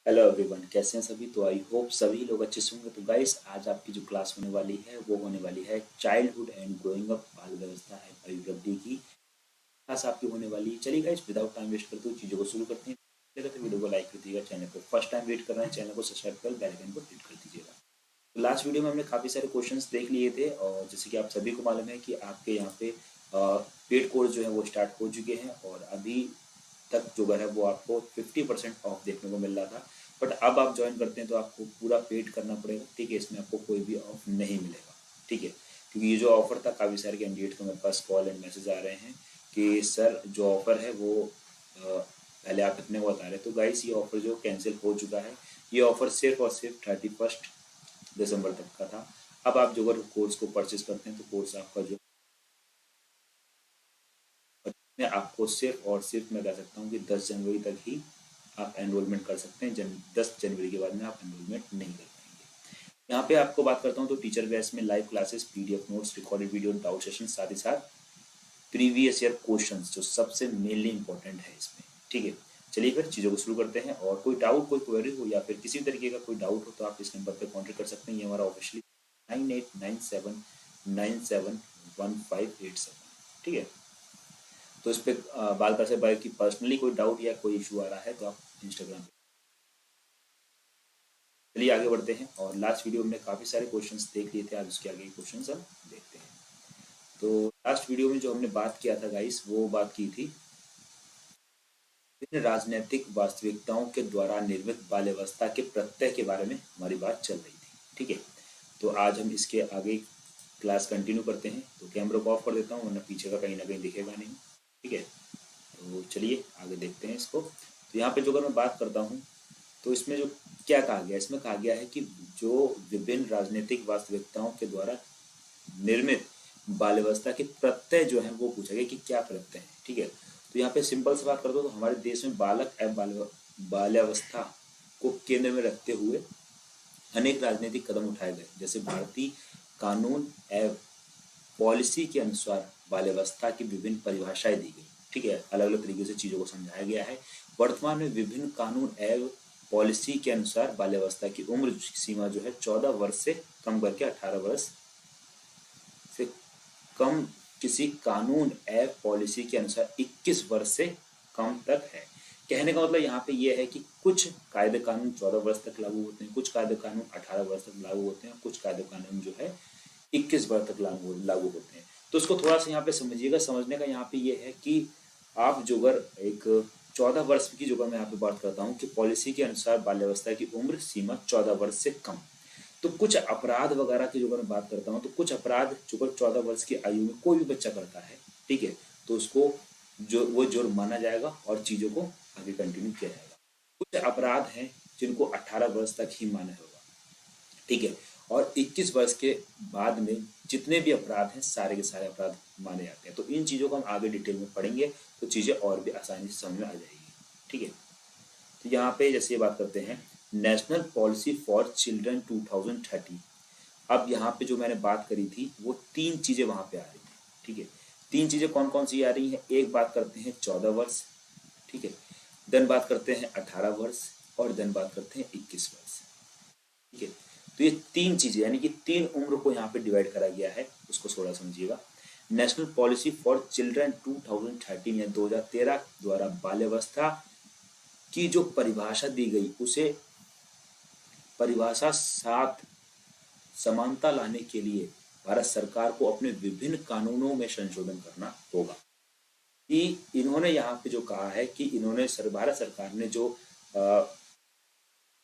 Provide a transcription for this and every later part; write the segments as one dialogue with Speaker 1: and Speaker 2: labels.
Speaker 1: Hello everyone, कैसे हैं सभी। तो आई होप सभी लोग अच्छे से होंगे। तो गाइस, आज आपकी जो क्लास होने वाली है वो होने वाली है चाइल्डहुड एंड ग्रोइंग अप, बाल व्यवस्था है अभिवृद्धि की क्लास आपकी होने वाली है। चलिए गाइस, विदाउट टाइम वेस्ट करते हुए चीज़ों को शुरू करते हैं। चलिए तो वीडियो को लाइक कर दीजिएगा, चैनल को फर्स्ट टाइम वेट कर रहे हैं चैनल को सब्सक्राइब कर बेल आइकन को हिट कर दीजिएगा। तो लास्ट वीडियो में हमने काफ़ी सारे क्वेश्चंस देख लिए थे, और जैसे कि आप सभी को मालूम है कि आपके यहाँ पे पेड कोर्स जो है वो स्टार्ट हो चुके हैं, और अभी तक जो है वो आपको 50% ऑफ देखने को मिल रहा था। बट अब आप ज्वाइन करते हैं तो आपको पूरा पेड करना पड़ेगा, ठीक है। इसमें आपको कोई भी ऑफ नहीं मिलेगा, ठीक है। क्योंकि ये जो ऑफर था, काफ़ी सारे कैंडिडेट को मेरे पास कॉल एंड मैसेज आ रहे हैं कि सर जो ऑफर है वो पहले आप इतने को बता रहे। तो गाइस, ये ऑफर जो कैंसिल हो चुका है। ये ऑफर सिर्फ और सिर्फ 31 दिसंबर तक का था। अब आप जो अगर कोर्स को परचेज करते हैं तो कोर्स आपका जो मैं आपको सिर्फ और सिर्फ मैं कह सकता हूँ कि 10 जनवरी तक ही आप एनरोलमेंट कर सकते हैं। 10 जनवरी के बाद में आप एनरोलमेंट नहीं कर पाएंगे। यहाँ पे आपको बात करता हूँ तो टीचर बैच में live classes, PDF notes, recorded video, doubt session, साथ ही साथ प्रीवियस ईयर क्वेश्चंस जो सबसे मेनली इंपॉर्टेंट है इसमें, ठीक है। चलिए फिर चीज़ों को शुरू करते हैं। और कोई डाउट, कोई क्वेरी हो या फिर किसी तरीके का कोई डाउट हो तो आप इस नंबर पर कॉन्टेक्ट कर सकते हैं। ये हमारा ऑफिशियली 9897971587, ठीक है। तो इस पर बात कर सकते हैं कि पर्सनली कोई डाउट या कोई इशू आ रहा है तो आप इंस्टाग्राम पे। चलिए आगे बढ़ते हैं। और लास्ट वीडियो में काफ़ी सारे क्वेश्चंस देख लिए थे, आज उसके आगे क्वेश्चंस हम देखते हैं। तो लास्ट वीडियो में जो हमने बात किया था गाइस, वो बात की थी विभिन्न राजनीतिक वास्तविकताओं के द्वारा निर्मित बाल व्यवस्था के प्रत्यय के बारे में हमारी बात चल रही थी, ठीक है। तो आज हम इसके आगे क्लास कंटिन्यू करते हैं। तो कैमरा को ऑफ कर देता हूँ, वरना पीछे का कहीं ना कहीं दिखेगा नहीं, ठीक है। तो चलिए आगे देखते हैं इसको। तो यहाँ पे जो अगर मैं बात करता हूँ तो इसमें जो क्या कहा गया, इसमें कहा गया है कि जो विभिन्न राजनीतिक वास्तविकताओं के द्वारा निर्मित बाल व्यवस्था के प्रत्यय जो है वो पूछा गया कि क्या प्रत्यय है, ठीक है। तो यहाँ पे सिंपल से बात कर दो तो हमारे देश में बालक एवं बाल्यावस्था को केंद्र में रखते हुए अनेक राजनीतिक कदम उठाए गए। जैसे भारतीय कानून एवं पॉलिसी के अनुसार बाल्यावस्था की विभिन्न परिभाषाएं दी गई, ठीक है। अलग अलग तरीके से चीज़ों को समझाया गया है। वर्तमान में विभिन्न कानून एवं पॉलिसी के अनुसार बाल्यावस्था की उम्र सीमा जो है 14 वर्ष से कम करके 18 वर्ष से कम, किसी कानून एवं पॉलिसी के अनुसार 21 वर्ष से कम तक है। कहने का मतलब यहाँ पे ये है कि कुछ कायदे कानून 14 वर्ष तक लागू होते हैं, कुछ कायदे कानून 18 वर्ष तक लागू होते हैं, कुछ कायदे कानून जो है 21 वर्ष तक लागू होते हैं। तो उसको थोड़ा सा यहाँ पे समझिएगा। समझने का यहाँ पे ये है कि आप जो अगर एक 14 वर्ष की जो मैं यहाँ पे बात करता हूँ कि पॉलिसी के अनुसार बाल्यावस्था की उम्र सीमा 14 वर्ष से कम, तो कुछ अपराध वगैरह की जो मैं बात करता हूँ तो कुछ अपराध जो 14 वर्ष की आयु में कोई भी बच्चा करता है, ठीक है, तो उसको जो वो जुर्म माना जाएगा और चीज़ों को आगे कंटिन्यू किया जाएगा। कुछ अपराध हैं जिनको 18 वर्ष तक ही माना होगा, ठीक है। और 21 वर्ष के बाद में जितने भी अपराध हैं सारे के सारे अपराध माने जाते हैं। तो इन चीज़ों को हम आगे डिटेल में पढ़ेंगे तो चीज़ें और भी आसानी से समझ में आ जाएगी, ठीक है। तो यहाँ पे जैसे बात करते हैं नेशनल पॉलिसी फॉर चिल्ड्रन 2030। अब यहाँ पे जो मैंने बात करी थी वो तीन चीज़ें वहाँ पे आ रही थी, ठीक है। तीन चीज़ें कौन कौन सी आ रही हैं? एक बात करते हैं 14 वर्ष, ठीक है। देन बात करते हैं 18 वर्ष, और देन बात करते हैं 21 वर्ष, ठीक है। तो ये तीन चीजें यानी कि तीन उम्र को यहाँ पे डिवाइड करा गया है, उसको थोड़ा समझिएगा। नेशनल पॉलिसी फॉर चिल्ड्रन 2013 या 2013 द्वारा बाल्यावस्था की जो परिभाषा दी गई उसे परिभाषा साथ समानता लाने के लिए भारत सरकार को अपने विभिन्न कानूनों में संशोधन करना होगा। कि इन्होंने यहाँ पे जो कहा है कि इन्होंने भारत सरकार ने जो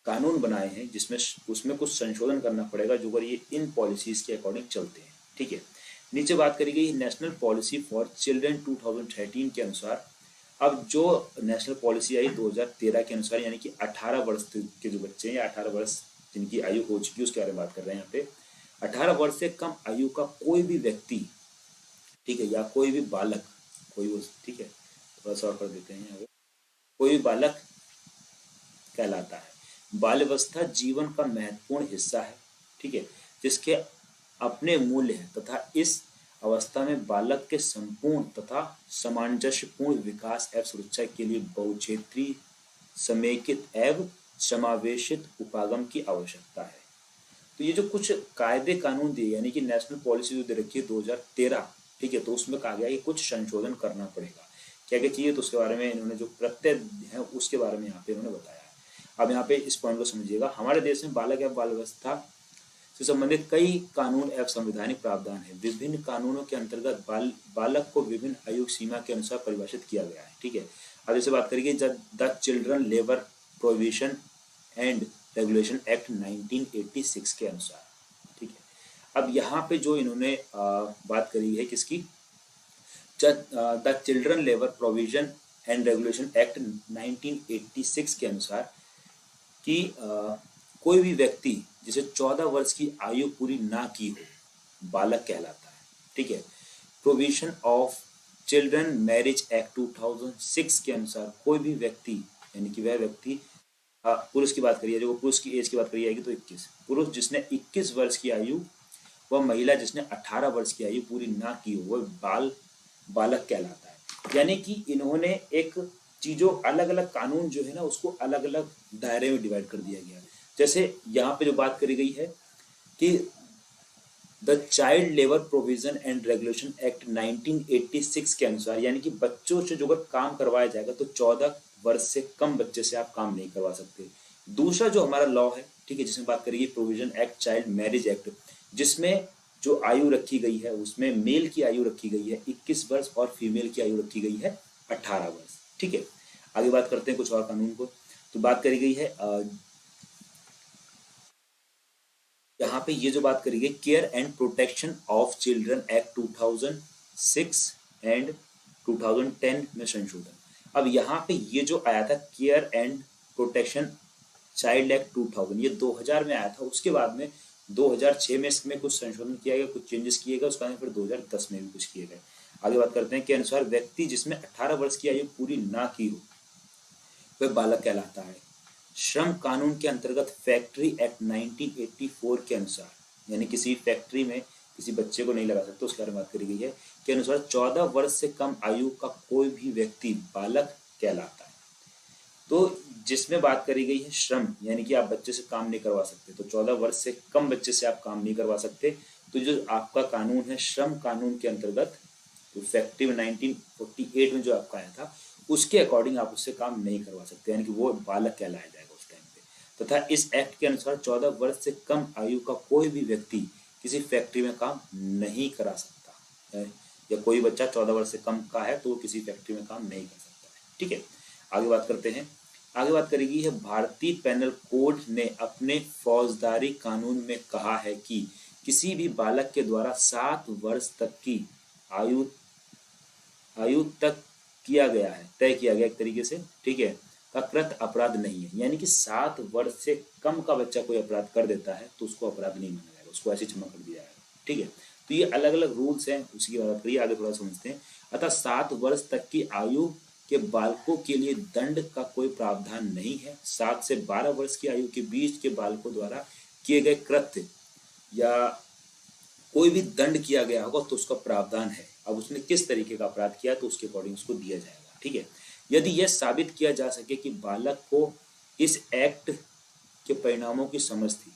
Speaker 1: कानून बनाए हैं जिसमें उसमें कुछ संशोधन करना पड़ेगा जो अगर ये इन पॉलिसीज के अकॉर्डिंग चलते हैं, ठीक है। नीचे बात करी गई नेशनल पॉलिसी फॉर चिल्ड्रन 2013 के अनुसार। अब जो नेशनल पॉलिसी आई 2013 के अनुसार, यानी कि 18 वर्ष के जो बच्चे हैं या 18 वर्ष जिनकी आयु हो चुकी है उसके बारे में बात कर रहे हैं यहाँ पे। 18 वर्ष से कम आयु का कोई भी व्यक्ति, ठीक है, या कोई भी बालक, कोई वो, ठीक है, थोड़ा सा और कर देते हैं यहाँ पे, कोई भी बालक कहलाता है। बाल्यावस्था जीवन का महत्वपूर्ण हिस्सा है, ठीक है, जिसके अपने मूल्य हैं तथा इस अवस्था में बालक के संपूर्ण तथा सामंजस्यपूर्ण विकास एवं सुरक्षा के लिए बहुक्षेत्रीय, समेकित एवं समावेशित उपागम की आवश्यकता है। तो ये जो कुछ कायदे कानून दिए यानी कि नेशनल पॉलिसी जो दे रखी है 2013, ठीक है, तो उसमें कहा गया है कि कुछ संशोधन करना पड़ेगा। क्या क्या चाहिए, तो उसके बारे में इन्होंने जो प्रत्यय है उसके बारे में यहाँ पे इन्होंने बताया है। अब यहाँ पे इस पॉइंट को समझिएगा, हमारे देश में बालक एवं बाल व्यवस्था से संबंधित कई कानून एवं संवैधानिक प्रावधान है। विभिन्न कानूनों के अंतर्गत बालक को विभिन्न आयु सीमा के अनुसार परिभाषित किया गया है, ठीक है। अब जैसे बात करेंगे the children labour provision and regulation act 1986 के अनुसार, ठीक है। अब यहाँ पे जो इन्होंने बात करी है किसकी, the children labour provision and regulation act 1986 के अनुसार कि कोई भी व्यक्ति जिसे 14 वर्ष की आयु पूरी ना की हो बालक कहलाता है, ठीक है। Provision of children marriage act 2006 के अनुसार कोई भी व्यक्ति यानी कि वह व्यक्ति, पुरुष की बात करिए, जो पुरुष की एज की बात करी जाएगी तो 21, पुरुष जिसने 21 वर्ष की आयु व महिला जिसने 18 वर्ष की आयु पूरी ना की हो वह बालक कहलाता है। यानी कि इन्होंने एक चीजों अलग अलग कानून जो है ना उसको अलग अलग दायरे में डिवाइड कर दिया गया। जैसे यहाँ पे जो बात करी गई है कि the child labour provision and regulation act 1986 के अनुसार, यानी कि बच्चों से जो अगर काम करवाया जाएगा तो 14 वर्ष से कम बच्चे से आप काम नहीं करवा सकते। दूसरा जो हमारा लॉ है, ठीक है, जिसमें बात करेगी provision act child marriage act, जिसमें जो आयु रखी गई है उसमें मेल की आयु रखी गई है 21 वर्ष और फीमेल की आयु रखी गई है 18 वर्ष, ठीक है। आगे बात करते हैं कुछ और कानून को। तो बात करी गई है यहाँ पे ये जो बात करी गई care and protection of children act 2006 and 2010 में संशोधन। अब यहाँ पे ये जो आया था care and protection child act 2000, ये 2000 में आया था। उसके बाद में 2006 में इसमें कुछ संशोधन किया गया, कुछ चेंजेस किए गए, उसके बाद फिर 2010 में भी कुछ किए गए। आगे बात करते हैं के अनुसार व्यक्ति जिसमें 18 वर्ष की आयु पूरी ना की हो वह बालक कहलाता है। श्रम कानून के अंतर्गत फैक्ट्री एक्ट 1984 के अनुसार, यानी किसी फैक्ट्री में किसी बच्चे को नहीं लगा सकते उसके बारे में बात करी गई है, के अनुसार 14 वर्ष से कम आयु का कोई भी व्यक्ति बालक कहलाता है। तो जिसमें बात करी गई है श्रम, यानी कि आप बच्चे से काम नहीं करवा सकते, तो 14 वर्ष से कम बच्चे से आप काम नहीं करवा सकते। तो जो आपका कानून है श्रम कानून के अंतर्गत, तो फैक्ट्री में 1948 में जो आपका आया था उसके अकॉर्डिंग आप उससे काम नहीं करवा सकते, यानी कि वो बालक कहलाया जाएगा उस टाइम पे। तथा इस एक्ट के अनुसार 14 वर्ष से कम आयु का कोई भी व्यक्ति किसी फैक्ट्री में काम नहीं करा सकता है, या कोई बच्चा 14 वर्ष से कम का है तो वो किसी फैक्ट्री में काम नहीं कर सकता है, ठीक है। आगे बात करते हैं। आगे बात करेगी है भारतीय पेनल कोड ने अपने फौजदारी कानून में कहा है कि किसी भी बालक के द्वारा 7 वर्ष तक की आयु तक किया गया है, तय किया गया एक तरीके से, ठीक है, का कृत अपराध नहीं है। यानी कि 7 वर्ष से कम का बच्चा कोई अपराध कर देता है तो उसको अपराध नहीं माना जाएगा, उसको ऐसे क्षमा कर दिया जाएगा, ठीक है। तो ये अलग अलग रूल्स हैं, उसी की बात करिए, आगे थोड़ा समझते हैं। अतः 7 वर्ष तक की आयु के बालकों के लिए दंड का कोई प्रावधान नहीं है। 7 से 12 वर्ष की आयु के बीच के बालकों द्वारा किए गए कृत्य या कोई भी दंड किया गया होगा तो उसका प्रावधान है। अब उसने किस तरीके का अपराध किया तो उसके अकॉर्डिंग उसको दिया जाएगा, ठीक है। यदि यह साबित किया जा सके कि बालक को इस एक्ट के परिणामों की समझ थी।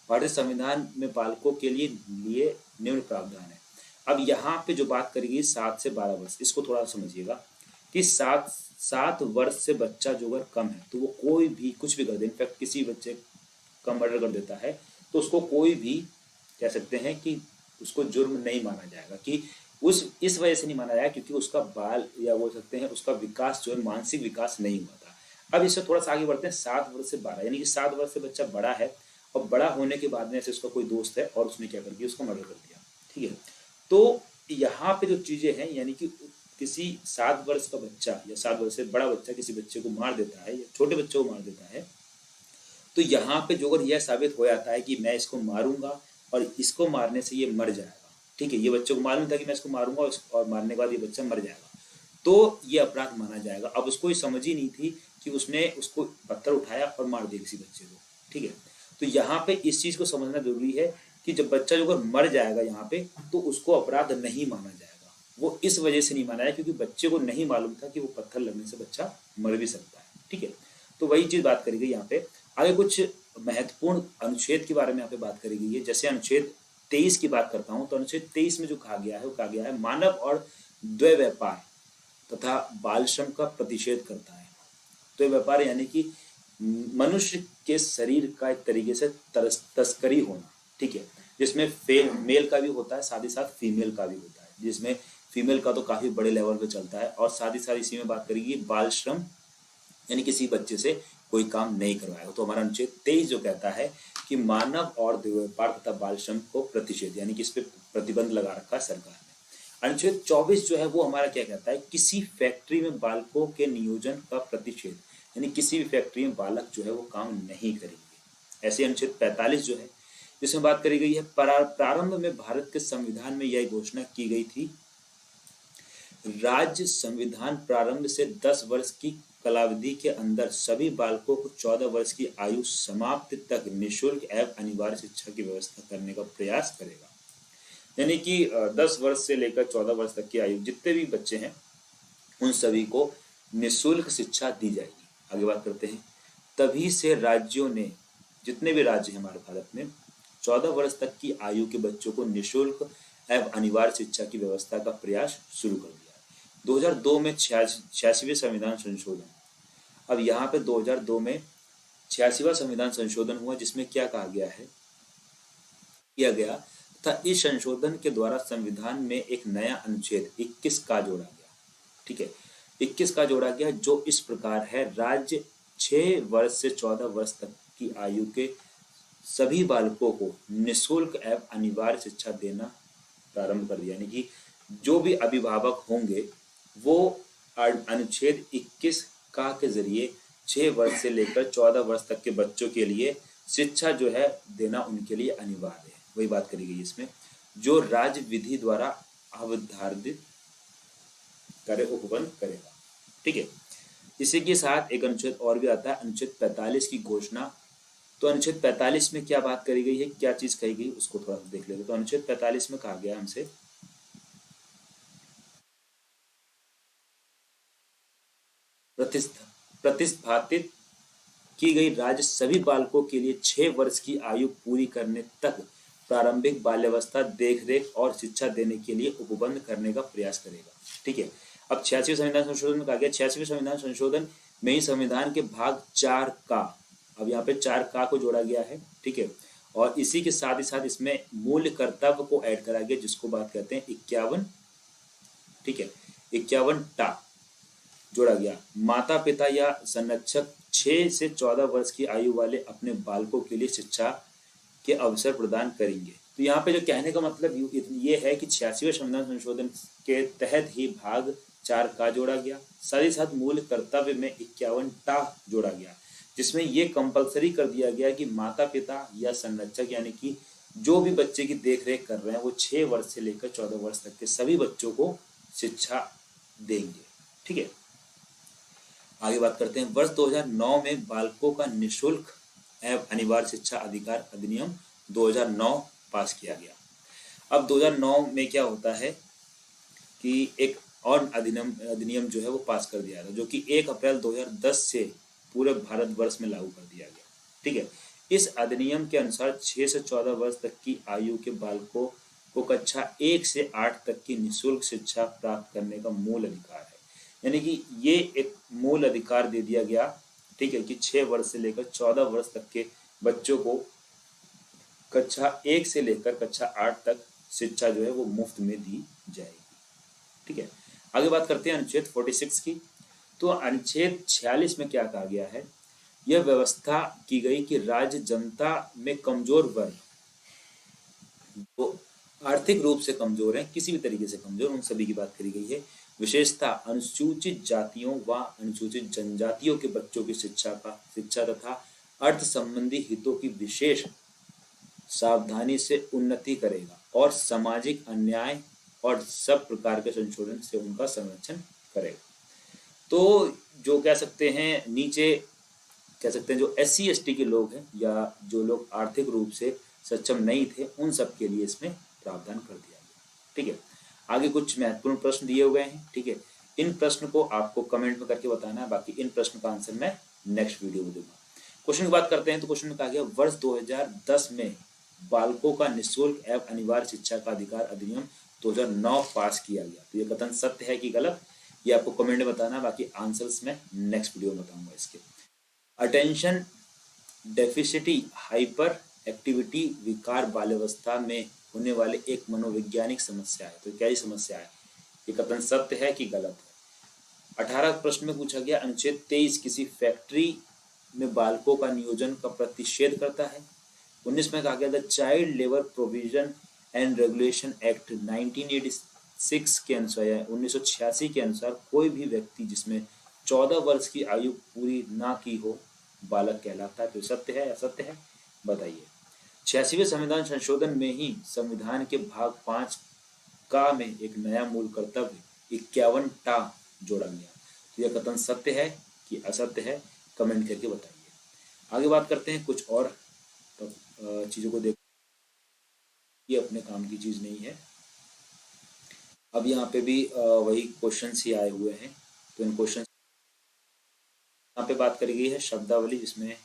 Speaker 1: भारतीय संविधान में बालकों के लिए निम्न प्रावधान है। अब यहाँ पे जो बात करेगी 7 से 12 वर्ष, इसको थोड़ा समझिएगा कि 7 वर्ष से बच्चा जो अगर कम है तो वो कोई भी कुछ भी कर दे, इनफैक्ट किसी बच्चे का मर्डर कर देता है तो उसको कोई भी कह सकते हैं कि उसको जुर्म नहीं माना जाएगा, कि इस वजह से नहीं माना जाएगा क्योंकि उसका बाल या बोल सकते हैं उसका विकास जो है मानसिक विकास नहीं हुआ था। अब इससे थोड़ा सा आगे बढ़ते हैं 7 वर्ष से 12, यानी कि 7 वर्ष से बच्चा बड़ा है और बड़ा होने के बाद में ऐसे उसका कोई दोस्त है और उसने क्या कर दिया, उसको मर्डर कर दिया, ठीक है। तो यहाँ पे जो चीजें हैं, यानी कि किसी 7 वर्ष का बच्चा या 7 वर्ष से बड़ा बच्चा किसी बच्चे को मार देता है या छोटे बच्चे को मार देता है, तो यहाँ पे जो अगर यह साबित हो जाता है कि मैं इसको मारूंगा और इसको मारने से ये मर जाएगा, ठीक है, ये बच्चे को मालूम था कि मैं इसको मारूंगा और मारने के बाद ये बच्चा मर जाएगा, तो ये अपराध माना जाएगा। अब उसको ये समझ ही नहीं थी कि उसने उसको पत्थर उठाया और मार दिया किसी बच्चे को, ठीक है। तो यहाँ पे इस चीज को समझना जरूरी है कि जब बच्चा जो अगर मर जाएगा यहाँ पे तो उसको अपराध नहीं माना जाएगा। वो इस वजह से नहीं माना है क्योंकि बच्चे को नहीं मालूम था कि वो पत्थर लगने से बच्चा मर भी सकता है, ठीक है। तो वही चीज बात करी गई यहाँ पे। आगे कुछ महत्वपूर्ण अनुच्छेद के बारे में यहाँ पे बात करी गई है। जैसे अनुच्छेद 23 की बात करता हूँ, तो अनुच्छेद 23 में जो कहा गया है वो कहा गया है मानव और द्वैत व्यापार तथा बाल श्रम का प्रतिषेध करता है। द्वैत व्यापार यानी कि मनुष्य के शरीर का एक तरीके से तस्करी होना, ठीक है, जिसमें मेल का भी होता है, साथ ही साथ फीमेल का भी होता है, जिसमें फीमेल का तो काफी बड़े लेवल पे चलता है। और साथ ही साथ इसी में बात करेगी बाल श्रम, यानी किसी बच्चे से कोई काम नहीं करवाएगा। तो हमारा अनुच्छेद 23 जो कहता है कि मानव और द्वैत व्यापार तथा बाल श्रम को प्रतिषेध, यानी कि इस पे प्रतिबंध लगा रखा है सरकार ने। अनुच्छेद 24 जो है वो हमारा क्या कहता है, किसी फैक्ट्री में बालकों के नियोजन का प्रतिषेध, यानी किसी भी फैक्ट्री में बालक जो है वो काम नहीं करेंगे। ऐसे अनुच्छेद 45 जो है जिसमें बात करी गई है प्रारंभ में भारत के संविधान में यह घोषणा की गई थी, राज्य संविधान प्रारंभ से 10 वर्ष की कालावधि के अंदर सभी बालकों को 14 वर्ष की आयु समाप्ति तक निःशुल्क एवं अनिवार्य शिक्षा की व्यवस्था करने का प्रयास करेगा। यानी कि 10 वर्ष से लेकर 14 वर्ष तक की आयु जितने भी बच्चे हैं उन सभी को निःशुल्क शिक्षा दी जाएगी। आगे बात करते हैं, तभी से राज्यों ने, जितने भी राज्य हैं हमारे भारत में, 14 वर्ष तक की आयु के बच्चों को निःशुल्क एवं अनिवार्य शिक्षा की व्यवस्था का प्रयास शुरू कर दिया। 2002 में 86वें संविधान संशोधन, अब यहाँ पे 2002 में 86वां संविधान संशोधन हुआ, जिसमें क्या कहा गया है, किया गया था, इस संशोधन के द्वारा संविधान में एक नया अनुच्छेद 21 का जोड़ा गया, ठीक है, 21 का जोड़ा गया, जो इस प्रकार है, राज्य 6 वर्ष से 14 वर्ष तक की आयु के सभी बालकों को निःशुल्क एवं अनिवार्य शिक्षा देना प्रारंभ कर दिया। यानी कि जो भी अभिभावक होंगे वो अनुच्छेद 21 का के जरिए 6 वर्ष से लेकर 14 वर्ष तक के बच्चों के लिए शिक्षा जो है देना उनके लिए अनिवार्य है। वही बात करी गई इसमें, जो राज्य विधि द्वारा अवधारित करे उपबंध करेगा, ठीक है। इसी के साथ एक अनुच्छेद और भी आता है, अनुच्छेद 45 की घोषणा। तो अनुच्छेद 45 में क्या बात करी गई है, क्या चीज कही गई, उसको थोड़ा सा देख लेते। तो अनुच्छेद 45 में कहा गया हमसे प्रतिस्थापित की गई राज्य सभी बालकों के लिए 6 वर्ष की आयु पूरी करने तक प्रारंभिक बाल्यावस्था देखरेख और शिक्षा देने के लिए उपबंध करने का प्रयास करेगा, ठीक है। अब 86वें संविधान संशोधन में कहा गया, 86वें संविधान संशोधन में ही संविधान के भाग 4 का, अब यहाँ पे 4 का को जोड़ा गया है, ठीक है, और इसी के साथ ही साथ इसमें मूल कर्तव्य को ऐड करा गया, जिसको बात कहते हैं 51, ठीक है, 51 टा जोड़ा गया। माता पिता या संरक्षक 6 से 14 वर्ष की आयु वाले अपने बालकों के लिए शिक्षा के अवसर प्रदान करेंगे। तो यहाँ पे जो कहने का मतलब ये है कि 86वें संविधान संशोधन के तहत ही भाग 4 का जोड़ा गया, साथ ही साथ मूल कर्तव्य में 51 टा जोड़ा गया, जिसमें ये कंपलसरी कर दिया गया कि माता पिता या संरक्षक, यानी कि जो भी बच्चे की देख रेख कर रहे हैं, वो 6 वर्ष से लेकर 14 वर्ष तक के सभी बच्चों को शिक्षा देंगे, ठीक है। आगे बात करते हैं, वर्ष 2009 में बालकों का निःशुल्क एवं अनिवार्य शिक्षा अधिकार अधिनियम 2009 पास किया गया। अब 2009 में क्या होता है कि एक और अधिनियम जो है वो पास कर दिया था, जो कि 1 अप्रैल 2010 से पूरे भारतवर्ष में लागू कर दिया गया, ठीक है। इस अधिनियम के अनुसार 6 से 14 वर्ष तक की आयु के बालकों को कक्षा 1 से 8 तक की निःशुल्क शिक्षा प्राप्त करने का मूल अधिकार है। यानी कि ये एक मूल अधिकार दे दिया गया, ठीक है, कि 6 वर्ष से लेकर 14 वर्ष तक के बच्चों को कक्षा 1 से लेकर कक्षा 8 तक शिक्षा जो है वो मुफ्त में दी जाएगी, ठीक है। आगे बात करते हैं अनुच्छेद 46 की। तो अनुच्छेद 46 में क्या कहा गया है, यह व्यवस्था की गई कि राज्य जनता में कमजोर वर्ग, जो आर्थिक रूप से कमजोर हैं, किसी भी तरीके से कमजोर, उन सभी की बात करी गई है। विशेषता अनुसूचित जातियों व अनुसूचित जनजातियों के बच्चों की शिक्षा तथा अर्थ संबंधी हितों की विशेष सावधानी से उन्नति करेगा और सामाजिक अन्याय और सब प्रकार के संशोधन से उनका संरक्षण करेगा। तो जो कह सकते हैं, नीचे कह सकते हैं जो SC ST के लोग हैं या जो लोग आर्थिक रूप से सक्षम नहीं थे, उन सब के लिए इसमें प्रावधान कर दिया गया, ठीक है। आगे कुछ महत्वपूर्ण प्रश्न दिए हुए हैं, ठीक है। इन प्रश्न को आपको कमेंट में करके बताना है, बाकी इन प्रश्न का आंसर मैं नेक्स्ट वीडियो में दूंगा। क्वेश्चन की बात करते हैं तो क्वेश्चन में कहा गया वर्ष 2010 में बालकों का निःशुल्क एवं अनिवार्य शिक्षा का अधिकार अधिनियम 2009 पास किया गया। तो ये कथन सत्य है कि गलत, ये आपको कमेंट में बताना, बाकी आंसर्स में नेक्स्ट वीडियो में बताऊंगा इसके। अटेंशन डेफिसिटी हाइपर एक्टिविटी विकार बाल्यावस्था में होने वाले एक मनोवैज्ञानिक समस्या है। तो क्या ये समस्या है? ये कथन सत्य है कि गलत है? 18 प्रश्न में पूछा गया अनुच्छेद 23 किसी फैक्ट्री में बालकों का नियोजन का प्रतिषेध करता है। 19 में कहा गया the child labour provision and regulation act 1986 के अनुसार या 1986 के अनुसार कोई भी व्यक्ति जिसमें 14 वर्ष की आयु पूरी ना की हो बालक कहलाता है। तो सत्य है या असत्य है, बताइए। 86वें संविधान संशोधन में ही संविधान के भाग 5 का में एक नया मूल कर्तव्य 51 जोड़ा गया। तो यह कथन सत्य है कि असत्य है, कमेंट करके बताइए। आगे बात करते हैं कुछ और चीजों को देख, ये अपने काम की चीज नहीं है। अब यहाँ पे भी वही क्वेश्चंस ही आए हुए हैं, तो इन क्वेश्चन यहाँ पे बात करी गई है शब्दावली, जिसमें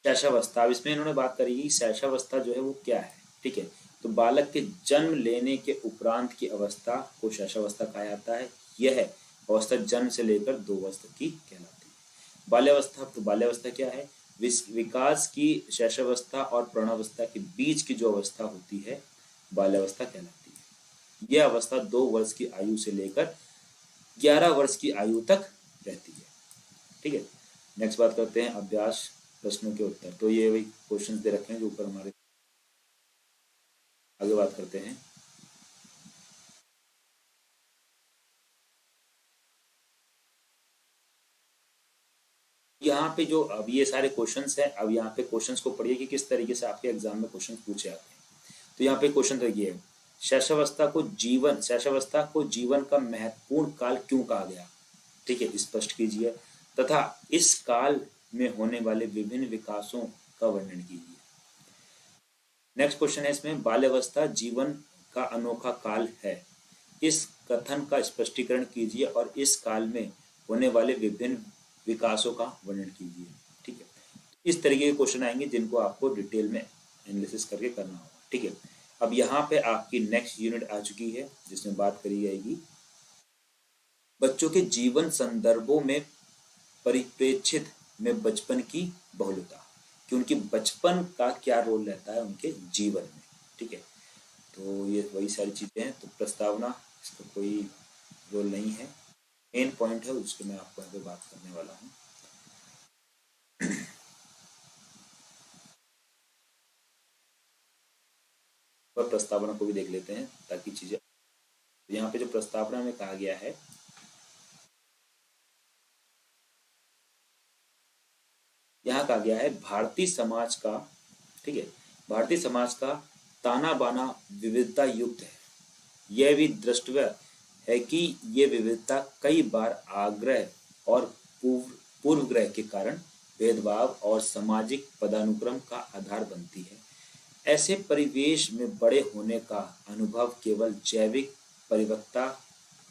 Speaker 1: शैशवावस्था, इसमें इन्होंने बात करी गई शैशवावस्था जो है वो क्या है। ठीक है, तो बालक के जन्म लेने के उपरांत की अवस्था को शैशवावस्था कहा जाता है। यह अवस्था जन्म से लेकर 2 वर्ष तक की कहलाती है। बाल्यावस्था, तो बाल्यावस्था क्या है? विकास की शैशवावस्था और प्रौढ़ावस्था के बीच की जो अवस्था होती है बाल्यावस्था कहलाती है। यह अवस्था 2 वर्ष की आयु से लेकर 11 वर्ष की आयु तक रहती है। ठीक है, नेक्स्ट बात करते हैं अभ्यास प्रश्नों के उत्तर। तो ये वही क्वेश्चंस दे रखे हैं जो ऊपर हमारे। आगे बात करते हैं, यहाँ पे जो अब ये सारे क्वेश्चंस हैं, अब यहाँ पे क्वेश्चंस को पढ़िए कि किस तरीके से आपके एग्जाम में क्वेश्चन पूछे जाते हैं। तो यहाँ पे क्वेश्चन देखिए, शैशवावस्था को जीवन का महत्वपूर्ण काल क्यों कहा गया? ठीक है, स्पष्ट कीजिए, तथा इस काल में होने वाले विभिन्न विकासों का वर्णन कीजिए। नेक्स्ट क्वेश्चन है इसमें, बाल्यावस्था जीवन का अनोखा काल है, इस कथन का स्पष्टीकरण कीजिए और इस काल में होने वाले विभिन्न विकासों का वर्णन कीजिए। ठीक है, इस तरीके के क्वेश्चन आएंगे जिनको आपको डिटेल में एनालिसिस करके करना होगा। ठीक है, अब यहाँ पे आपकी नेक्स्ट यूनिट आ चुकी है जिसमें बात करी जाएगी बच्चों के जीवन संदर्भों में परिप्रेक्षित में बचपन की बहुलता, कि उनके बचपन का क्या रोल रहता है उनके जीवन में। ठीक है, तो ये वही सारी चीजें हैं। तो प्रस्तावना, इसका कोई रोल नहीं है, मेन पॉइंट है उसके मैं आपको यहाँ पे बात करने वाला हूँ। पर प्रस्तावना को भी देख लेते हैं ताकि चीजें, यहाँ पे जो प्रस्तावना में कहा गया है, यहाँ कहा गया है भारतीय समाज का, ठीक है, भारतीय समाज का ताना बाना विविधता युक्त है। यह भी द्रष्टव्य है कि ये विविधता कई बार आग्रह और पूर्वग्रह के कारण भेदभाव और सामाजिक पदानुक्रम का आधार बनती है। ऐसे परिवेश में बड़े होने का अनुभव केवल जैविक परिपक्वता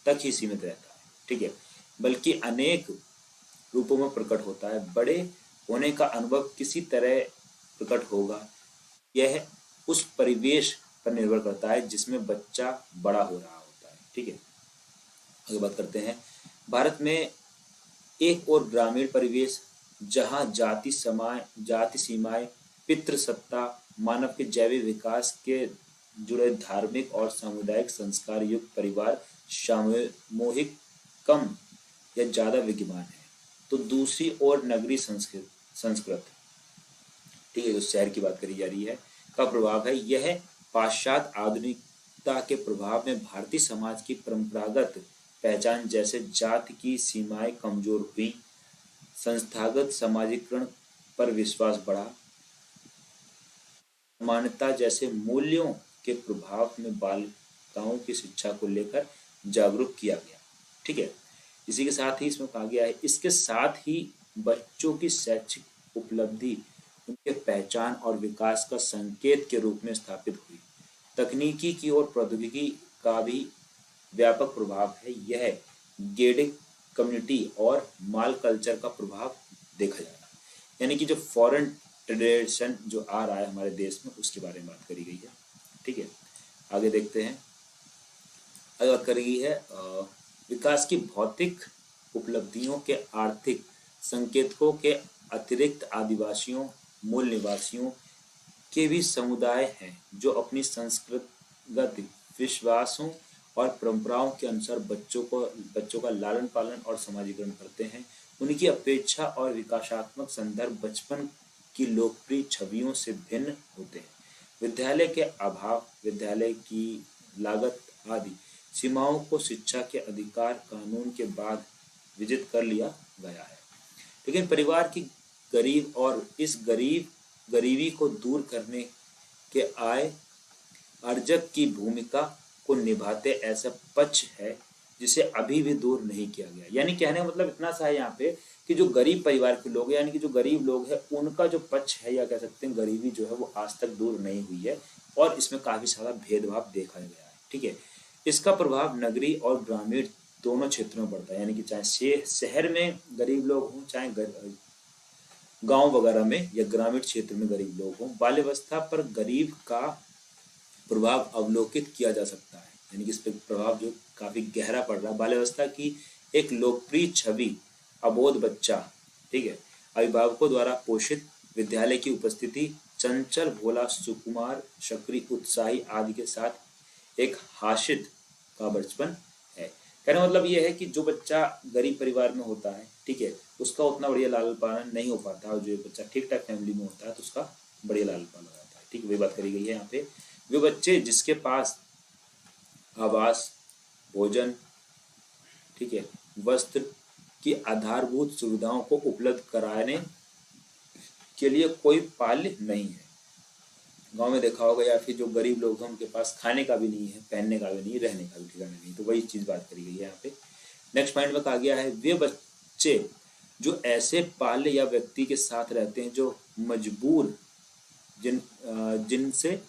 Speaker 1: तक ही सीमित रहता है। ठीक है, बल्कि अनेक रूपों में प्रकट होता है। बड़े होने का अनुभव किसी तरह प्रकट होगा, यह उस परिवेश पर निर्भर करता है जिसमें बच्चा बड़ा हो रहा होता है। ठीक है, आगे बात करते हैं, भारत में एक और ग्रामीण परिवेश जहां जाति सीमाएं, पितृसत्ता, मानव के जैविक विकास के जुड़े धार्मिक और सामुदायिक संस्कार युक्त परिवार सामूहिक कम या ज्यादा विद्यमान है। तो दूसरी ओर नगरीय संस्कृत, ठीक है, जो शहर की बात करी जा रही है, का प्रभाव है। यह पाश्चात्य आधुनिकता के प्रभाव में भारतीय समाज की परंपरागत पहचान जैसे जाति की सीमाएं कमजोर हुई, संस्थागत सामाजिकरण पर विश्वास बढ़ा, समानता जैसे मूल्यों के प्रभाव में बालिकाओं की शिक्षा को लेकर जागरूक किया गया। ठीक है, इसी के साथ ही इसमें कहा गया है, इसके साथ ही बच्चों की शैक्षिक उपलब्धि उनके पहचान और विकास का संकेत के रूप में स्थापित हुई। तकनीकी की और प्रौद्योगिकी का भी व्यापक प्रभाव है। यह गेडिक कम्युनिटी और माल कल्चर का प्रभाव देखा जाना, यानी कि जो फॉरेन ट्रेडिशन जो आ रहा है हमारे देश में उसके बारे में बात करी गई है। ठीक है, आगे देखते हैं। आगे बात करी गई है विकास की भौतिक उपलब्धियों के आर्थिक संकेतकों के अतिरिक्त आदिवासियों, मूल निवासियों के भी समुदाय हैं जो अपनी संस्कृतिगत विश्वासों और परंपराओं के अनुसार बच्चों का लालन पालन और समाजीकरण करते हैं। उनकी अपेक्षा और विकासात्मक संदर्भ बचपन की लोकप्रिय छवियों से भिन्न होते हैं। विद्यालय के अभाव, विद्यालय की लागत आदि सीमाओं को शिक्षा के अधिकार कानून के बाद विजित कर लिया गया है। लेकिन परिवार की गरीब और इस गरीबी को दूर करने के आय अर्जक की भूमिका को निभाते ऐसा पक्ष है जिसे अभी भी दूर नहीं किया गया। यानी कहने का मतलब इतना सा है यहाँ पे कि जो गरीब परिवार के लोग यानी कि जो गरीब लोग हैं उनका जो पक्ष है या कह सकते हैं गरीबी जो है वो आज तक दूर नहीं हुई है और इसमें काफी सारा भेदभाव देखा गया है। ठीक है, इसका प्रभाव नगरीय और ग्रामीण दोनों क्षेत्रों में पड़ता है, यानी कि चाहे शहर में गरीब लोग हों चाहे गांव वगैरह में या ग्रामीण क्षेत्र में गरीब लोग हों, बाल्यावस्था पर गरीब का प्रभाव अवलोकित किया जा सकता है। यानी कि इस पर प्रभाव जो काफी गहरा पड़ रहा है। बाल्यावस्था की एक लोकप्रिय छवि अबोध बच्चा, ठीक है, अभिभावकों द्वारा पोषित, विद्यालय की उपस्थिति, चंचल, भोला, सुकुमार, सक्रिय, उत्साही आदि के साथ एक हाशिद का बचपन है। कहने मतलब ये है कि जो बच्चा गरीब परिवार में होता है, ठीक है, उसका उतना बढ़िया लालन पालन नहीं हो पाता और जो बच्चा ठीक ठाक फैमिली में होता है तो उसका बढ़िया लालन पालन हो जाता है। ठीक है, वही बात करी गई है यहाँ पे। वे बच्चे जिसके पास आवास, भोजन, ठीक है, वस्त्र की आधारभूत सुविधाओं को उपलब्ध कराने के लिए कोई पाल्य नहीं है। गांव में देखा होगा या फिर जो गरीब लोग हैं उनके पास खाने का भी नहीं है, पहनने का भी नहीं, रहने का भी ठिकाना नहीं, तो वही चीज बात करी गई है यहाँ पे। नेक्स्ट पॉइंट में कहा गया है वे बच्चे जो ऐसे पाल्य या व्यक्ति के साथ रहते हैं जो मजबूर जिनसे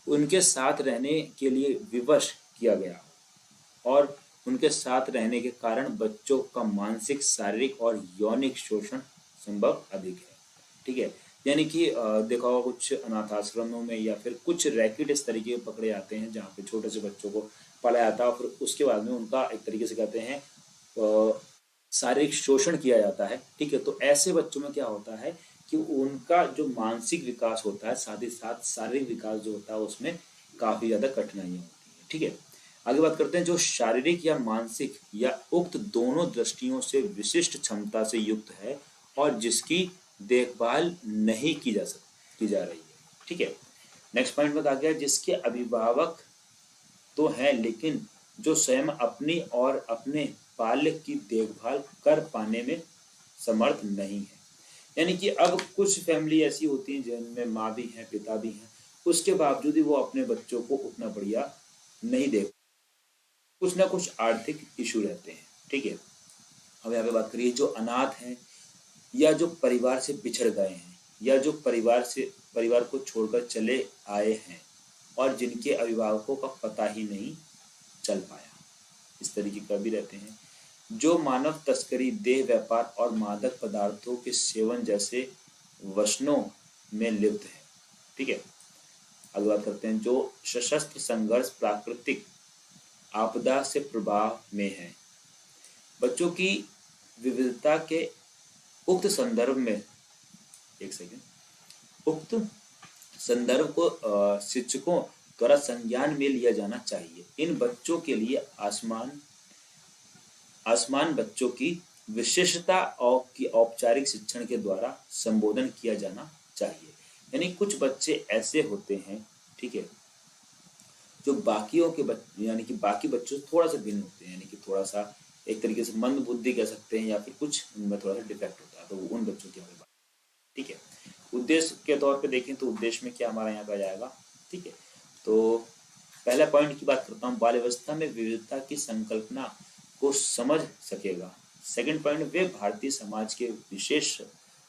Speaker 1: उनके साथ रहने के लिए विवश किया गया और उनके साथ रहने के कारण बच्चों का मानसिक, शारीरिक और यौनिक शोषण संभव अधिक है। ठीक है, यानी कि देखा होगा कुछ अनाथ आश्रमों में या फिर कुछ रैकेट इस तरीके के पकड़े जाते हैं जहाँ पे छोटे से बच्चों को पाला जाता है और फिर उसके बाद में उनका एक तरीके से कहते हैं शारीरिक शोषण किया जाता है। ठीक है, तो ऐसे बच्चों में क्या होता है कि उनका जो मानसिक विकास होता है साथ ही साथ शारीरिक विकास जो होता है उसमें काफी ज्यादा कठिनाइयां होती है। ठीक है, आगे बात करते हैं जो शारीरिक या मानसिक या उक्त दोनों दृष्टियों से विशिष्ट क्षमता से युक्त है और जिसकी देखभाल नहीं की जा रही है। ठीक है, नेक्स्ट पॉइंट में कहा गया जिसके अभिभावक तो हैं लेकिन जो स्वयं अपनी और अपने बाल्य की देखभाल कर पाने में समर्थ नहीं है। यानी कि अब कुछ फैमिली ऐसी होती है जिनमें माँ भी है, पिता भी हैं, उसके बावजूद ही वो अपने बच्चों को उतना बढ़िया नहीं देख, कुछ ना कुछ आर्थिक इशू रहते हैं। ठीक है, अब यहाँ पे बात करिए जो अनाथ हैं या जो परिवार से बिछड़ गए हैं या जो परिवार को छोड़कर चले आए हैं और जिनके अभिभावकों का पता ही नहीं चल पाया, इस तरीके का भी रहते हैं। जो मानव तस्करी, देह व्यापार और मादक पदार्थों के सेवन जैसे वसनों में लिप्त है। ठीक है, आगे बात करते हैं जो सशस्त्र संघर्ष, प्राकृतिक आपदा से प्रभाव में है। बच्चों की विविधता के उक्त संदर्भ में उक्त संदर्भ को शिक्षकों द्वारा संज्ञान में लिया जाना चाहिए। इन बच्चों के लिए आसमान बच्चों की विशेषता और की औपचारिक शिक्षण के द्वारा संबोधन किया जाना चाहिए। यानी कुछ बच्चे ऐसे होते हैं, ठीक है, जो बाकियों के यानी कि बाकी बच्चों से थोड़ा सा भिन्न होते हैं, यानी कि थोड़ा सा एक तरीके से मंद बुद्धि कह सकते हैं या फिर कुछ उनमें थोड़ा सा डिफेक्ट होता है, तो उन बच्चों की हमें बात। ठीक है, उद्देश्य के तौर पे देखें तो उद्देश्य में क्या हमारा यहाँ पे आ जाएगा। ठीक है, तो पहला पॉइंट की बात करता हूँ, बाल्यावस्था में विविधता की संकल्पना को समझ सकेगा। सेकंड पॉइंट, वे भारतीय समाज के विशेष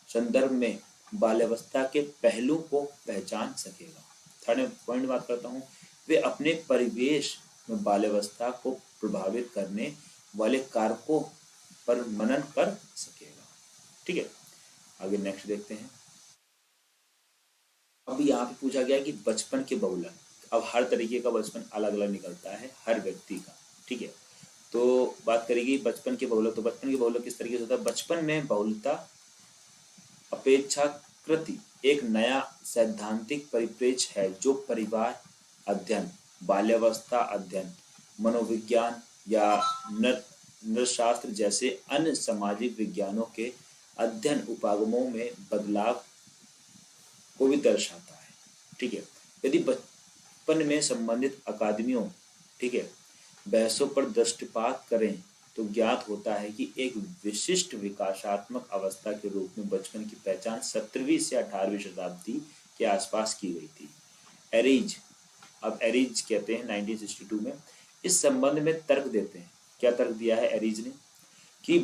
Speaker 1: संदर्भ में बाल्यावस्था के पहलू को पहचान सकेगा। थर्ड पॉइंट बात करता हूँ, वे अपने परिवेश में बाल्यावस्था को प्रभावित करने वाले कारकों पर मनन कर सकेगा। ठीक है, आगे नेक्स्ट देखते हैं। अब यहाँ पे पूछा गया कि बचपन के बहुलक। अब हर तरीके का बचपन अलग अलग निकलता है हर व्यक्ति का। ठीक है, तो बात करेगी बचपन के बहुलक। तो बचपन के बहुलक किस तरीके से होता है? बचपन में बहुलता अपेक्षाकृत एक नया सैद्धांतिक परिप्रेक्ष्य है जो परिवार अध्ययन, बाल्यावस्था अध्ययन, मनोविज्ञान या नृशास्त्र जैसे अन्य सामाजिक विज्ञानों के अध्ययन उपागमों में बदलाव को भी दर्शाता है। ठीक है, यदि बचपन में संबंधित अकादमियों, ठीक है, बहसों पर दृष्टिपात करें तो ज्ञात होता है कि एक विशिष्ट विकासात्मक अवस्था के रूप में बचपन की पहचान 17वीं से 18वीं शताब्दी के आसपास की गई थी। एरिज, अब एरिज कहते हैं 1962 में इस संबंध में तर्क देते हैं। क्या तर्क दिया है एरिज ने? कि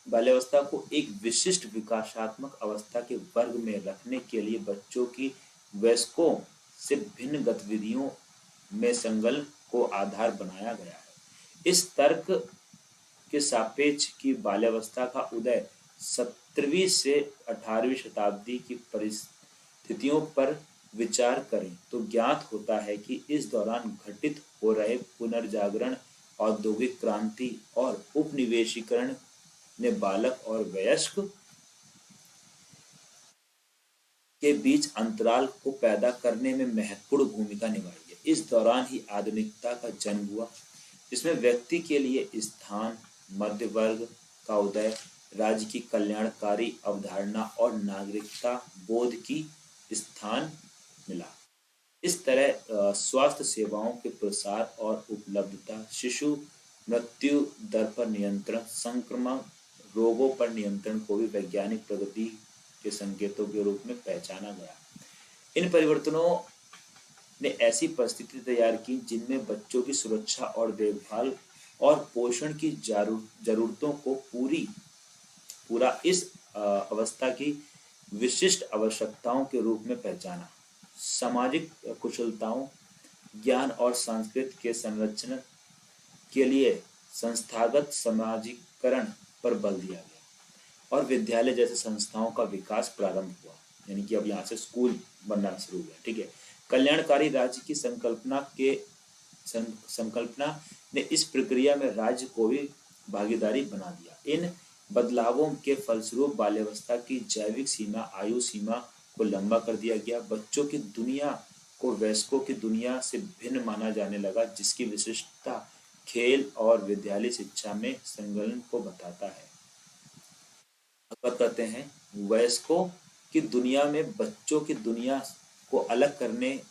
Speaker 1: बाल्यावस्था को एक विशिष्ट विकासात्मक अवस्था के वर्ग में रखने के लिए बच्चों की वयस्कों से भिन्न गतिविधियों में संलग्न को आधार बनाया गया है। इस तर्क के सापेक्ष की बाल्यावस्था का उदय 17वीं से 18वीं शताब्दी की परिस्थितियों पर विचार करें तो ज्ञात होता है कि इस दौरान घटित हो रहे पुनर्जागरण, औद्योगिक क्रांति और उपनिवेशीकरण ने बालक और वयस्क के बीच अंतराल को पैदा करने में महत्वपूर्ण भूमिका निभाई है। इस दौरान ही आधुनिकता का जन्म हुआ, जिसमें व्यक्ति के लिए स्थान, मध्य वर्ग का उदय, राज्य की कल्याणकारी अवधारणा और नागरिकता बोध की स्थान मिला। इस तरह स्वास्थ्य सेवाओं के प्रसार और उपलब्धता, शिशु मृत्यु दर पर नियंत्रण, संक्रमण रोगों पर नियंत्रण को भी वैज्ञानिक प्रगति के संकेतों के रूप में पहचाना गया। इन परिवर्तनों ने ऐसी परिस्थिति तैयार की जिनमें बच्चों की सुरक्षा और देखभाल और पोषण की जरूरतों को पूरा इस अवस्था की विशिष्ट आवश्यकताओं के रूप में पहचाना। सामाजिक कुशलताओं, ज्ञान और संस्कृति के संरक्षण के लिए संस्थागत समाजीकरण पर बल दिया गया और विद्यालय जैसे संस्थाओं का विकास प्रारंभ हुआ। यानी कि अब यहाँ से स्कूल बनना शुरू हुआ। ठीक है, कल्याणकारी राज्य की संकल्पना ने इस प्रक्रिया में राज्य को भी भागीदारी बना दिया। इन बदलावों के फलस्वरूप बाल्यावस्था की जैविक सीमा, आयु सीमा को लंबा कर दिया गया। बच्चों की दुनिया को वयस्कों की दुनिया से भिन्न माना जाने लगा, जिसकी विशिष्टता खेल और विद्यालय शिक्षा में संलग्न को बताता है। अब कहते हैं वयस्कों की दुनिया में बच्चों की दुनिया को अलग करने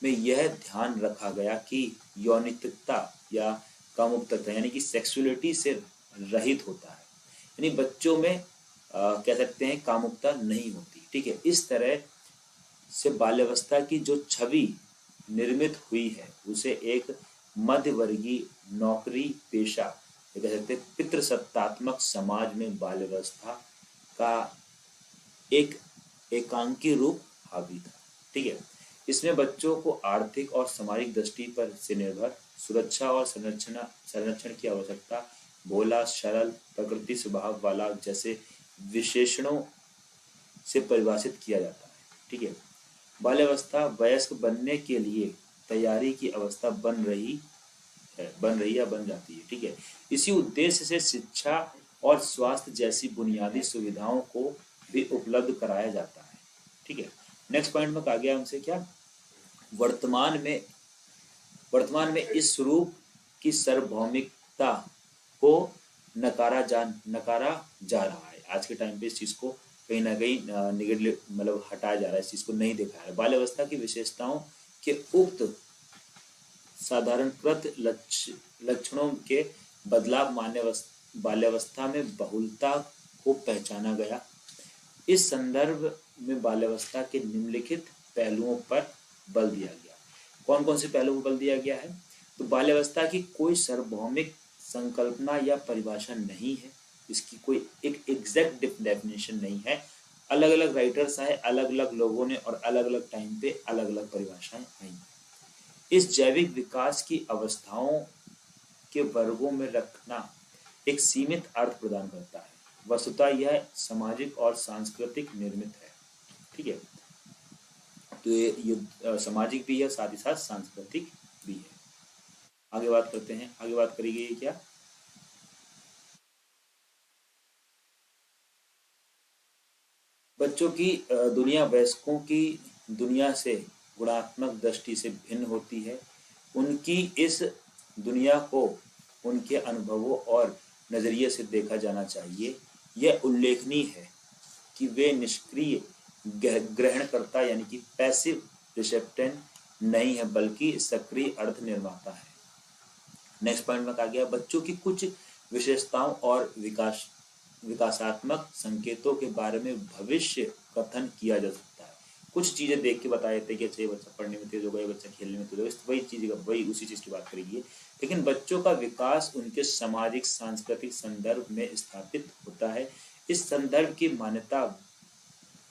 Speaker 1: में यह ध्यान रखा गया कि यौनिकता या कामुकता यानी कि सेक्सुअलिटी से रहित होता है। यानी बच्चों में कह सकते हैं कामुकता नहीं होती। ठीक है, इस तरह से बाल्यावस्था की जो छवि निर्मित हुई है उसे एक मध्यवर्गीय नौकरी पेशा कह सकते हैं पितृसत्तात्मक समाज में बाल्यावस्था का एक एकांकी रूप हावी था। ठीक है, इसमें बच्चों को आर्थिक और सामाजिक दृष्टि पर से निर्भर सुरक्षा और संरक्षण की आवश्यकता, भोला, सरल, प्रकृति स्वभाव वाला जैसे विशेषणों से परिभाषित किया जाता है। ठीक है, बाल्यावस्था वयस्क बनने के लिए तैयारी की अवस्था बन रही या बन जाती है। ठीक है, इसी उद्देश्य से शिक्षा और स्वास्थ्य जैसी बुनियादी सुविधाओं को भी उपलब्ध कराया जाता है। ठीक है, नेक्स्ट पॉइंट में कहा गया हमसे क्या, वर्तमान में इस स्वरूप की सार्वभौमिकता को नकारा जा रहा है। आज के टाइम पे इस चीज को कहीं ना कहीं निगेटिव मतलब हटाया जा रहा है, इस चीज को नहीं देखा है। बाल्यावस्था की विशेषताओं के उक्त साधारणकृत लक्षणों के बदलाव बाल्यावस्था में बहुलता को पहचाना गया। इस संदर्भ में बाल्यावस्था के निम्नलिखित पहलुओं पर बल दिया गया। कौन कौन से पहलुओं पर बल दिया गया है? तो बाल्यावस्था की कोई सार्वभौमिक संकल्पना या परिभाषा नहीं है, इसकी कोई एक एग्जैक्ट डेफिनेशन नहीं है। अलग अलग राइटर्स आए, अलग अलग लोगों ने और अलग अलग टाइम पे अलग अलग परिभाषाएं आई। इस जैविक विकास की अवस्थाओं के वर्गों में रखना एक सीमित अर्थ प्रदान करता है। वस्तुतः यह सामाजिक और सांस्कृतिक निर्मित है। ठीक है, तो ये सामाजिक भी है, साथ ही साथ सांस्कृतिक भी है। आगे बात करते हैं, आगे बात करी गई है क्या? बच्चों की दुनिया वयस्कों की दुनिया से गुणात्मक दृष्टि से भिन्न होती है। उनकी इस दुनिया को उनके अनुभवों और नजरिए से देखा जाना चाहिए। यह उल्लेखनीय है कि वे निष्क्रिय ग्रहणकर्ता यानी कि पैसिव रिसेप्टेंट नहीं है, बल्कि सक्रिय अर्थ निर्माता है। नेक्स्ट पॉइंट में कहा गया बच्चों की कुछ विशेषताओं और विकासात्मक संकेतों के बारे में भविष्य कथन किया जा सकता है। कुछ चीजें देख के बताए थे कि अच्छा ये बच्चा पढ़ने में तेज होगा, ये बच्चा खेलने में तेज होगा, वही चीज वही उसी चीज की बात करेगी। लेकिन बच्चों का विकास उनके सामाजिक सांस्कृतिक संदर्भ में स्थापित होता है। इस संदर्भ की मान्यता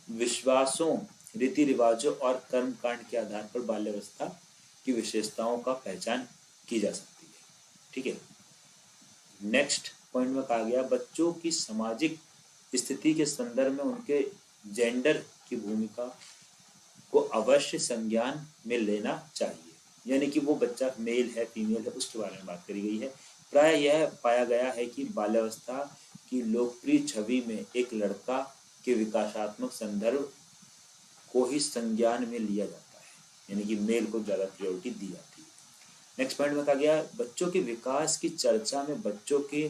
Speaker 1: विश्वासों, रीति रिवाजों और कर्मकांड के आधार पर बाल्यावस्था की विशेषताओं का पहचान की जा सकती है। ठीक है, नेक्स्ट पॉइंट में कहा गया बच्चों की सामाजिक स्थिति के संदर्भ में उनके जेंडर की भूमिका को अवश्य संज्ञान में लेना चाहिए, यानी कि वो बच्चा मेल है फीमेल है उसके बारे में बात करी गई है। प्राय यह पाया गया है कि बाल्यावस्था की लोकप्रिय छवि में एक लड़का के विकासात्मक संदर्भ को ही संज्ञान में लिया जाता है, यानी कि मेल को ज्यादा प्रायोरिटी दी जाती है। नेक्स्ट पॉइंट में कहा गया बच्चों के विकास की चर्चा में बच्चों के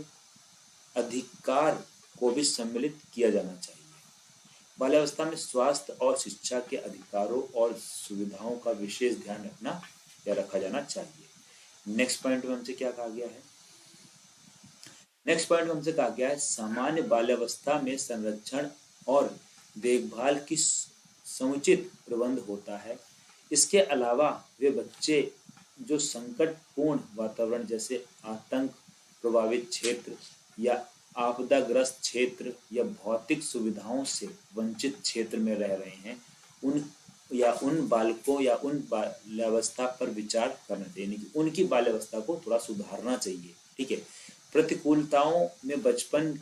Speaker 1: अधिकार को भी सम्मिलित किया जाना चाहिए। बाल्यावस्था में स्वास्थ्य और शिक्षा के अधिकारों और सुविधाओं का विशेष ध्यान रखना या रखा जाना चाहिए। नेक्स्ट पॉइंट में हमसे क्या कहा गया है? नेक्स्ट पॉइंट में हमसे कहा गया है सामान्य बाल्यावस्था में संरक्षण और देखभाल की समुचित प्रबंध होता है। इसके अलावा वे बच्चे जो संकटपूर्ण वातावरण जैसे आतंक प्रभावित क्षेत्र या आपदाग्रस्त क्षेत्र या भौतिक सुविधाओं से वंचित क्षेत्र में रह रहे हैं, उन बालकों या उन बाल्यावस्था पर विचार करना चाहिए, यानी कि उनकी बाल्यावस्था को थोड़ा सुधारना चाहिए। ठीक है, प्रतिकूलताओं में बचपन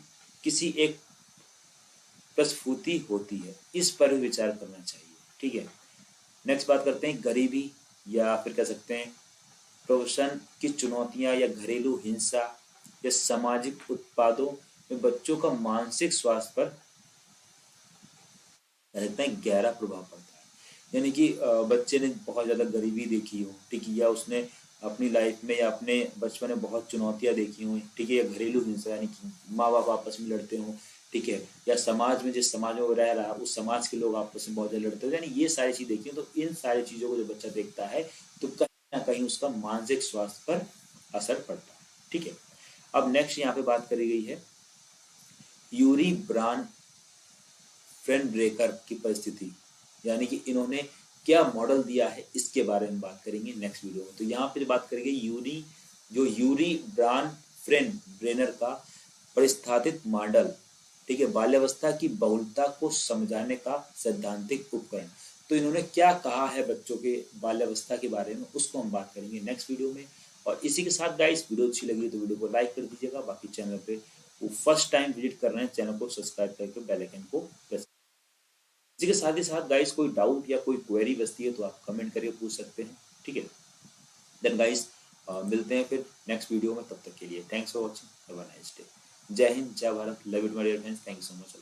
Speaker 1: किसी एक प्रस्फुति होती है, इस पर विचार करना चाहिए। ठीक है, नेक्स्ट बात करते हैं गरीबी या फिर कह सकते हैं प्रोफेशन की चुनौतियां या घरेलू हिंसा या सामाजिक उत्पादों में बच्चों का मानसिक स्वास्थ्य पर कहते हैं गहरा प्रभाव पड़ता है। यानी कि बच्चे ने बहुत ज्यादा गरीबी देखी हो, ठीक है, या उसने अपनी लाइफ में या अपने बचपन में बहुत चुनौतियां देखी हुई, ठीक है, या घरेलू हिंसा यानी कि माँ बाप आपस में लड़ते हों, ठीक है, या समाज में जिस समाज में वो रह रहा है उस समाज के लोग आपस में बहुत ज्यादा लड़ते हो, यानी ये सारी चीज देखी हो, तो इन सारी चीजों को जब बच्चा देखता है तो कहीं ना कहीं उसका मानसिक स्वास्थ्य पर असर पड़ता है। ठीक है, अब नेक्स्ट यहाँ पे बात करी गई है यूरी ब्रान फ्रेंड ब्रेकर की परिस्थिति, यानी कि इन्होंने क्या मॉडल दिया है इसके बारे में बात करेंगे नेक्स्ट वीडियो में। तो यहाँ पे बात करेंगे यूरी ब्रान फ्रेंड ब्रेनर का परिस्थापित मॉडल, ठीक है, बाल्यावस्था की बहुलता को समझाने का सैद्धांतिक उपकरण। तो इन्होंने क्या कहा है बच्चों के बाल्यावस्था के बारे में, उसको हम बात करेंगे नेक्स्ट वीडियो में। और इसी के साथ गाइस वीडियो अच्छी लगी तो वीडियो को लाइक कर दीजिएगा। बाकी चैनल पे वो फर्स्ट टाइम विजिट कर रहे हैं, चैनल को सब्सक्राइब करके बेल आइकन को प्रेस। इसी के साथ ही साथ गाइस कोई डाउट या कोई क्वेरी बचती है तो आप कमेंट करके पूछ सकते हैं। ठीक है, देन गाइस मिलते हैं फिर नेक्स्ट वीडियो में, तब तक के लिए thanks for watching, have a nice day. जय हिंद, जय Bharat, love it my dear friends, thank you so much.